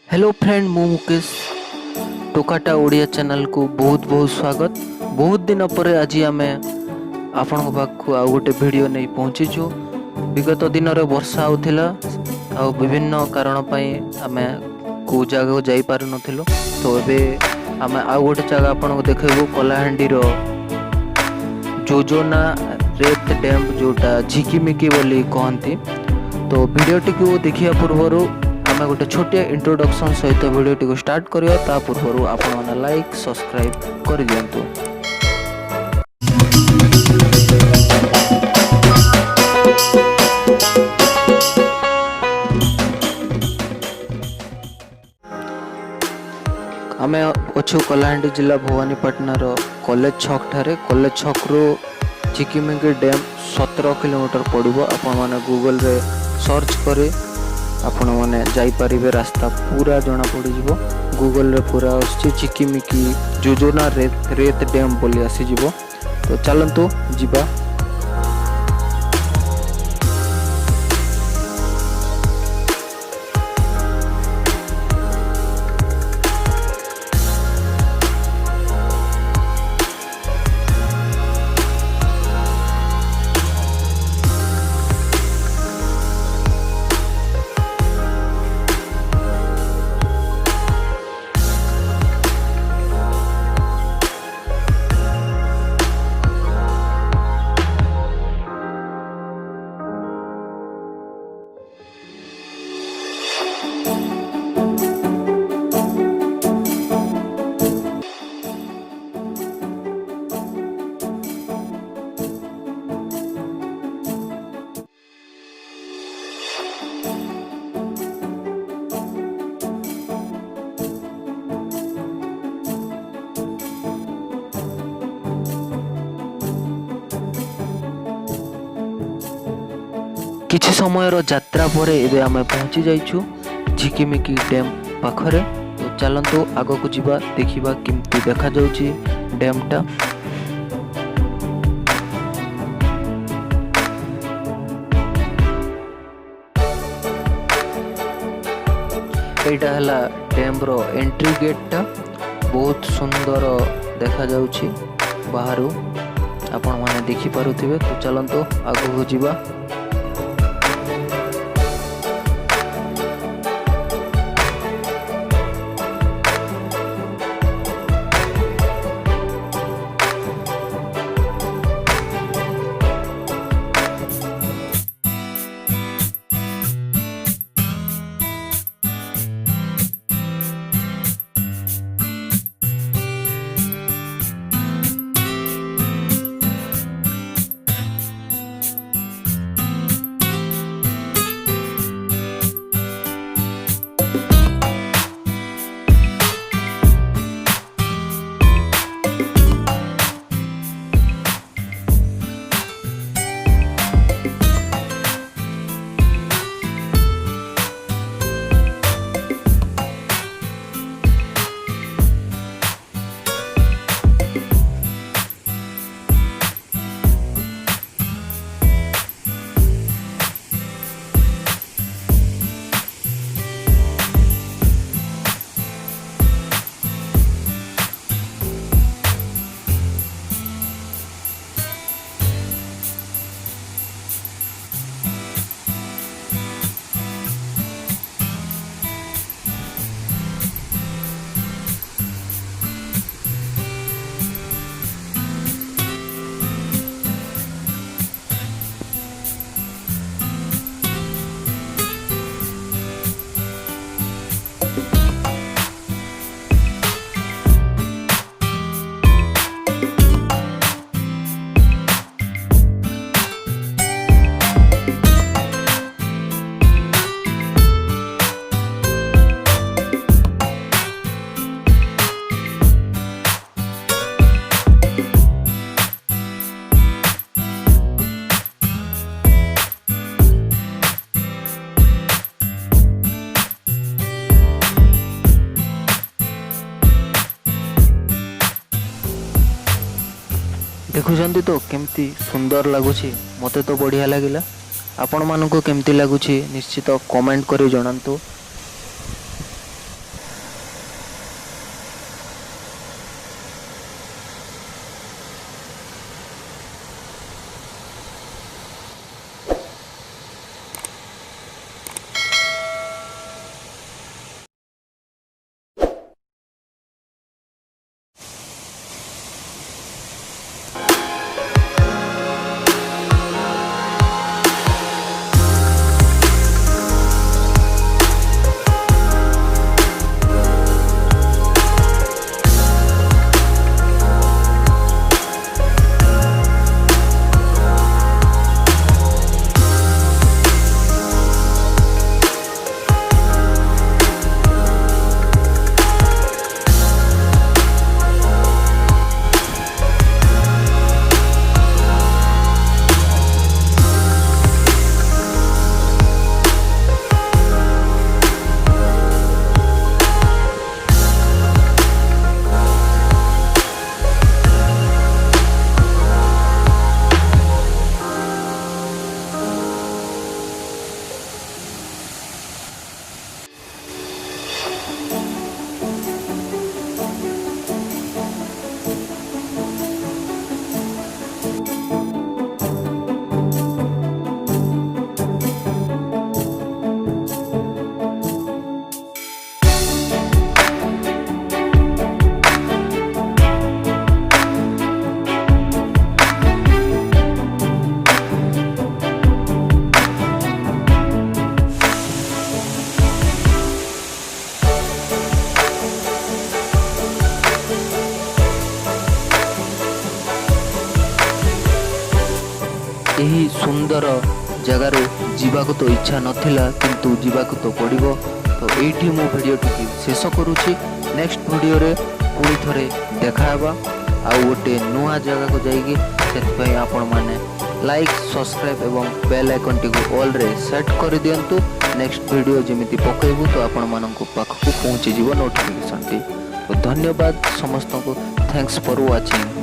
Hello friend मु Mukesh toccata Odia channel को बहुत बहुत स्वागत। बहुत दिन पर आज आम आपण पाक आउ गोटे वीडियो नहीं पहुँचीचु। विगत दिन में वर्षा होता आ विभिन्न कारण आम को जगह जाई पारु नथिलु। तो एबे आम आउ गोटे जगह आपन को देखैबो कलाहांडी रो जुजुना रेत डैम जोटा झिकिमिकी बोली कहती। तो वीडियो टी देखिया पूर्व आम गोटे छोटिया इंट्रोडक्शन सहित वीडियो टी स्टार्ट करियो। ता पूर्व आपण माने लाइक सब्सक्राइब कर दियंतु। आम अच्छु कलाहांडी जिला भवानीपाटना रो कॉलेज छक ठारे। कॉलेज छक रो झिकिमिकी डैम 17 किलोमीटर पड़ो। आपण माने गूगल रे सर्च करे आपण माने जाई परिबे। रास्ता पूरा जना पड़ी जिवो। गूगल रे पूरा आछि झिकिमिकी जुजुना रेत डैम बोली आसी जिवो। तो चलंतु जिबा। किछि समयर यात्रा परे एबे आमे पहुंची जाइछु झिकिमिकी डैम पाखरे। तो चलंतु आगो को जिबा देखिबा किमती देखा जाउची डैम टा। एटा हला डैम रो एंट्री गेट टा। बहुत सुंदर देखा जाउची बाहरु आपण माने देखि पारुथिबे। तो चलंतु आगो को जिबा। देखुछंती तो केमती सुंदर लगुछि। मते तो बढ़िया लागिला। आपण मानको केमती लगुछि निश्चित कमेंट करि जणांतु। ଏହି ସୁନ୍ଦର ଜାଗାରୁ ଯିବାକୁ ତ ଇଚ୍ଛା ନଥିଲା କିନ୍ତୁ ଯିବାକୁ ତ ପଡ଼ିବ। ତ ଏଇଠି ମୁଁ ଭିଡ଼ିଓଟିକୁ ଶେଷ କରୁଛି। ନେକ୍ସଟ ଭିଡ଼ିଓରେ ପୁଣି ଥରେ ଦେଖା ହେବା ଆଉ ଗୋଟେ ନୂଆ ଜାଗାକୁ ଯାଇକି। ସେଥିପାଇଁ ଆପଣମାନେ ଲାଇକ୍ ସବସ୍କ୍ରାଇବ୍ ଏବଂ ବେଲ୍ ଆଇକନ୍ଟିକୁ ଅଲ୍ରେ ସେଟ୍ କରିଦିଅନ୍ତୁ। ନେକ୍ସଟ ଭିଡ଼ିଓ ଯେମିତି ପକାଇବୁ ତ ଆପଣମାନଙ୍କ ପାଖକୁ ପହଞ୍ଚିଯିବ ନୋଟିଫିକେସନ୍ଟି। ତ ଧନ୍ୟବାଦ ସମସ୍ତଙ୍କୁ। Thanks for watching.